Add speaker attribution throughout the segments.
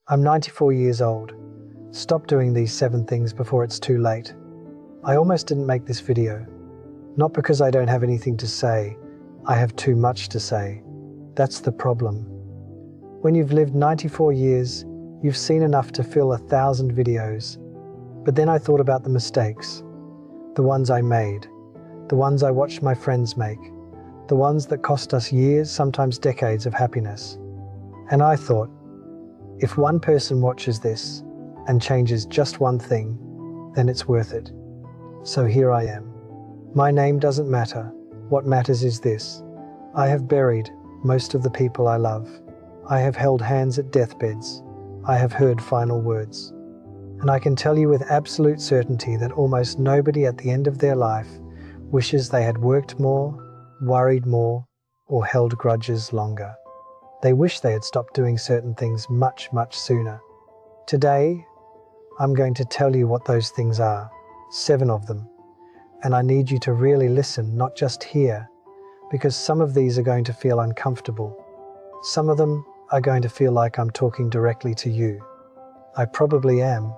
Speaker 1: I'm 94 years old. Stop doing these 7 things before it's too late. I almost didn't make this video. Not because I don't have anything to say. I have too much to say. That's the problem. When you've lived 94 years, you've seen enough to fill 1,000 videos. But then I thought about the mistakes. The ones I made. The ones I watched my friends make. The ones that cost us years, sometimes decades of happiness. And I thought, if one person watches this and changes just one thing, then it's worth it. So here I am. My name doesn't matter. What matters is this. I have buried most of the people I love. I have held hands at deathbeds. I have heard final words. And I can tell you with absolute certainty that almost nobody at the end of their life wishes they had worked more, worried more, or held grudges longer. They wish they had stopped doing certain things much, much sooner. Today, I'm going to tell you what those things are, 7 of them. And I need you to really listen, not just hear, because some of these are going to feel uncomfortable. Some of them are going to feel like I'm talking directly to you. I probably am.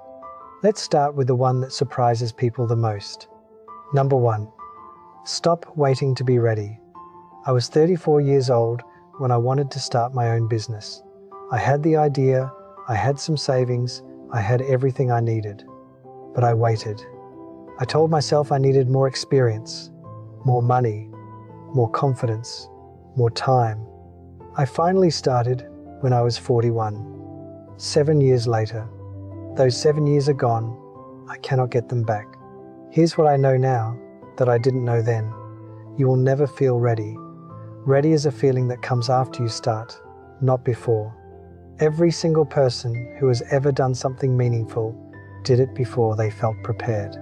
Speaker 1: Let's start with the one that surprises people the most. Number 1. Stop waiting to be ready. I was 34 years old when I wanted to start my own business. I had the idea, I had some savings, I had everything I needed. But I waited. I told myself I needed more experience, more money, more confidence, more time. I finally started when I was 41. 7 years later. Those 7 years are gone. I cannot get them back. Here's what I know now that I didn't know then. You will never feel ready. Ready is a feeling that comes after you start, not before. Every single person who has ever done something meaningful did it before they felt prepared.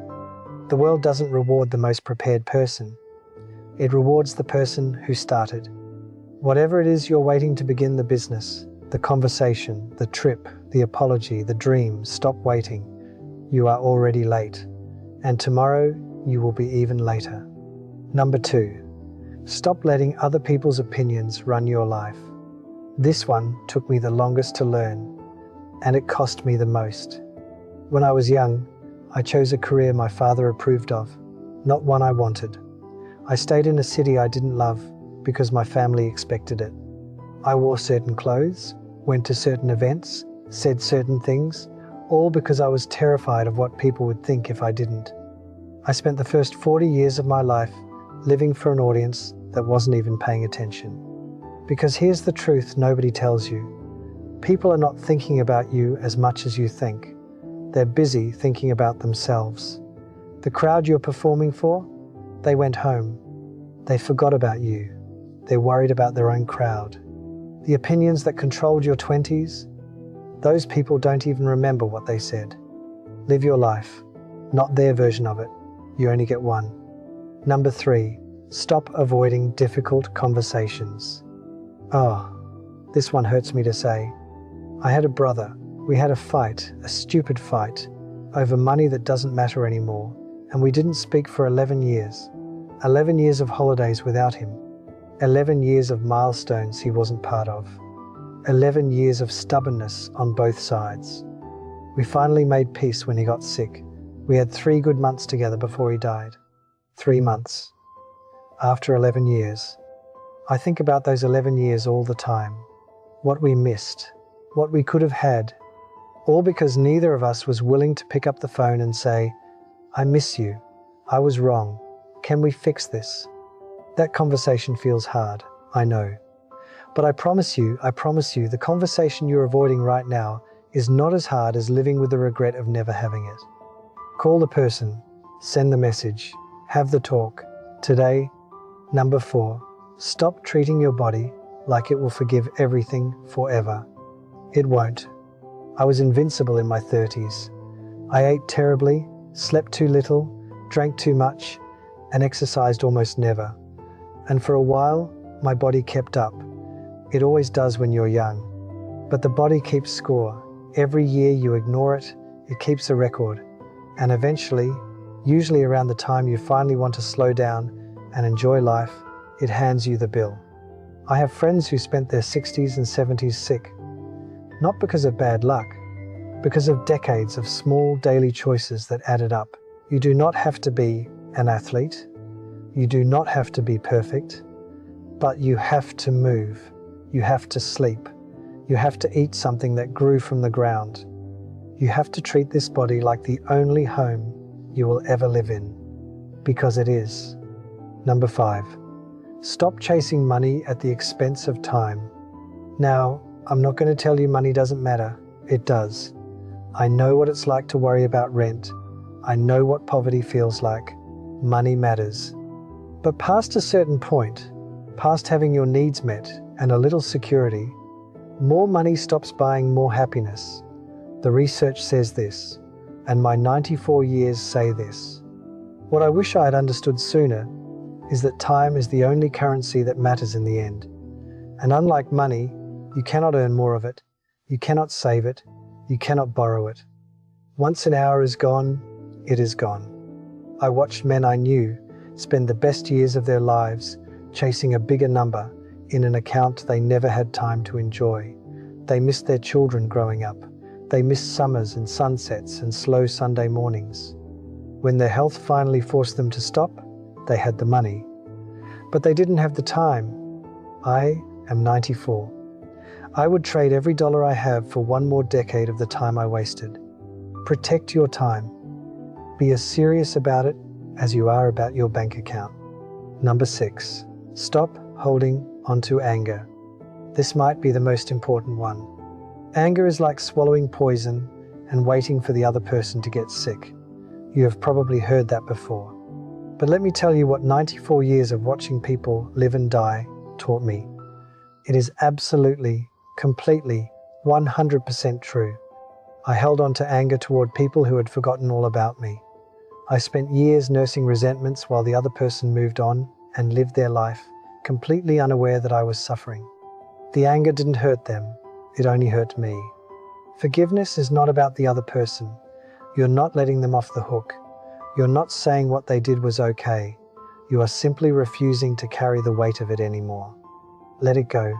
Speaker 1: The world doesn't reward the most prepared person. It rewards the person who started. Whatever it is you're waiting to begin the business, the conversation, the trip, the apology, the dream, stop waiting. You are already late. And tomorrow you will be even later. Number 2. Stop letting other people's opinions run your life. This one took me the longest to learn, and it cost me the most. When I was young, I chose a career my father approved of, not one I wanted. I stayed in a city I didn't love because my family expected it. I wore certain clothes, went to certain events, said certain things, all because I was terrified of what people would think if I didn't. I spent the first 40 years of my life living for an audience that wasn't even paying attention. Because here's the truth nobody tells you. People are not thinking about you as much as you think. They're busy thinking about themselves. The crowd you're performing for, they went home. They forgot about you. They're worried about their own crowd. The opinions that controlled your 20s, those people don't even remember what they said. Live your life, not their version of it. You only get one. Number 3, stop avoiding difficult conversations. Oh, this one hurts me to say. I had a brother. We had a fight, a stupid fight, over money that doesn't matter anymore, and we didn't speak for 11 years. 11 years of holidays without him. 11 years of milestones he wasn't part of. 11 years of stubbornness on both sides. We finally made peace when he got sick. We had 3 good months together before he died. 3 months. After 11 years. I think about those 11 years all the time. What we missed. What we could have had. All because neither of us was willing to pick up the phone and say, I miss you. I was wrong. Can we fix this? That conversation feels hard, I know. But I promise you, the conversation you're avoiding right now is not as hard as living with the regret of never having it. Call the person, send the message, have the talk. Today. Number 4, stop treating your body like it will forgive everything forever. It won't. I was invincible in my 30s. I ate terribly, slept too little, drank too much, and exercised almost never. And for a while, my body kept up. It always does when you're young. But the body keeps score. Every year you ignore it, it keeps a record. And eventually, usually around the time you finally want to slow down and enjoy life, it hands you the bill. I have friends who spent their 60s and 70s sick. Not because of bad luck, because of decades of small daily choices that added up. You do not have to be an athlete. You do not have to be perfect, but you have to move. You have to sleep. You have to eat something that grew from the ground. You have to treat this body like the only home you will ever live in, because it is. Number 5, stop chasing money at the expense of time. Now, I'm not going to tell you money doesn't matter. It does. I know what it's like to worry about rent. I know what poverty feels like. Money matters. But past a certain point, past having your needs met and a little security, more money stops buying more happiness. The research says this, and my 94 years say this. What I wish I had understood sooner is that time is the only currency that matters in the end. And unlike money, you cannot earn more of it. You cannot save it. You cannot borrow it. Once an hour is gone, it is gone. I watched men I knew spend the best years of their lives chasing a bigger number in an account they never had time to enjoy. They missed their children growing up. They missed summers and sunsets and slow Sunday mornings. When their health finally forced them to stop, they had the money. But they didn't have the time. I am 94. I would trade every dollar I have for one more decade of the time I wasted. Protect your time. Be as serious about it as you are about your bank account. Number 6, stop holding onto anger. This might be the most important one. Anger is like swallowing poison and waiting for the other person to get sick. You have probably heard that before. But let me tell you what 94 years of watching people live and die taught me. It is absolutely, completely, 100% true. I held on to anger toward people who had forgotten all about me. I spent years nursing resentments while the other person moved on and lived their life, completely unaware that I was suffering. The anger didn't hurt them, it only hurt me. Forgiveness is not about the other person. You're not letting them off the hook. You're not saying what they did was okay. You are simply refusing to carry the weight of it anymore. Let it go.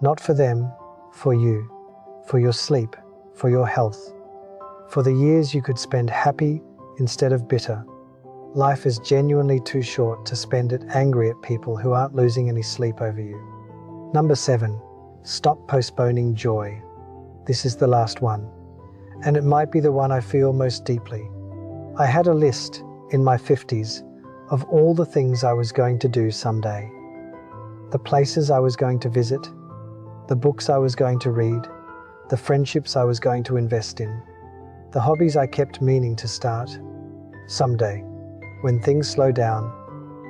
Speaker 1: Not for them, for you, for your sleep, for your health, for the years you could spend happy instead of bitter. Life is genuinely too short to spend it angry at people who aren't losing any sleep over you. Number 7, stop postponing joy. This is the last one, and it might be the one I feel most deeply. I had a list in my 50s of all the things I was going to do someday. The places I was going to visit, the books I was going to read, the friendships I was going to invest in, the hobbies I kept meaning to start. Someday, when things slow down,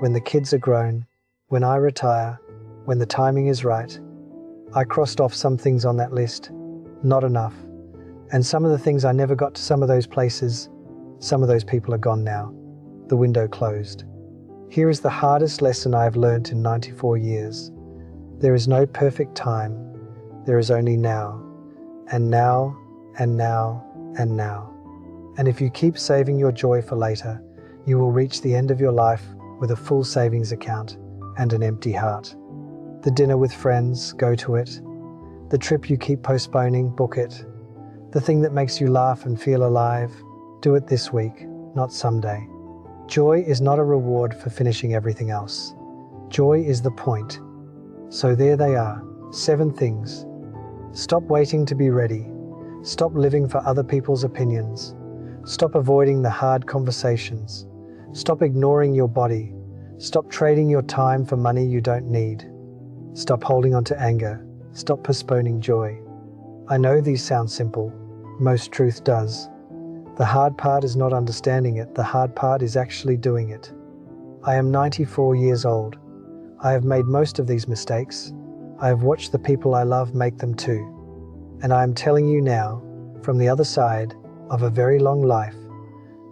Speaker 1: when the kids are grown, when I retire, when the timing is right, I crossed off some things on that list, not enough. And some of the things I never got to some of those places, some of those people are gone now. The window closed. Here is the hardest lesson I have learnt in 94 years. There is no perfect time. There is only now. And now, and now, and now. And if you keep saving your joy for later, you will reach the end of your life with a full savings account and an empty heart. The dinner with friends, go to it. The trip you keep postponing, book it. The thing that makes you laugh and feel alive, do it this week, not someday. Joy is not a reward for finishing everything else. Joy is the point. So there they are, 7 things. Stop waiting to be ready. Stop living for other people's opinions. Stop avoiding the hard conversations. Stop ignoring your body. Stop trading your time for money you don't need. Stop holding on to anger. Stop postponing joy. I know these sound simple. Most truth does. The hard part is not understanding it. The hard part is actually doing it. I am 94 years old. I have made most of these mistakes. I have watched the people I love make them too. And I am telling you now, from the other side of a very long life,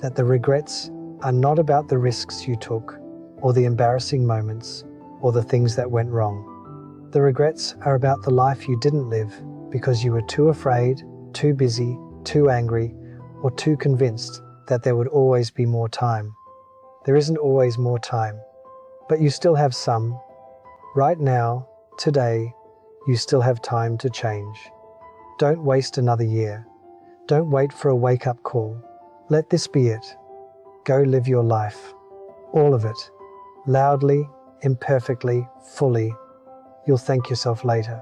Speaker 1: that the regrets are not about the risks you took, or the embarrassing moments, or the things that went wrong. The regrets are about the life you didn't live because you were too afraid, too busy, too angry, or too convinced that there would always be more time. There isn't always more time, but you still have some. Right now, today, you still have time to change. Don't waste another year. Don't wait for a wake-up call. Let this be it. Go live your life. All of it. Loudly, imperfectly, fully. You'll thank yourself later.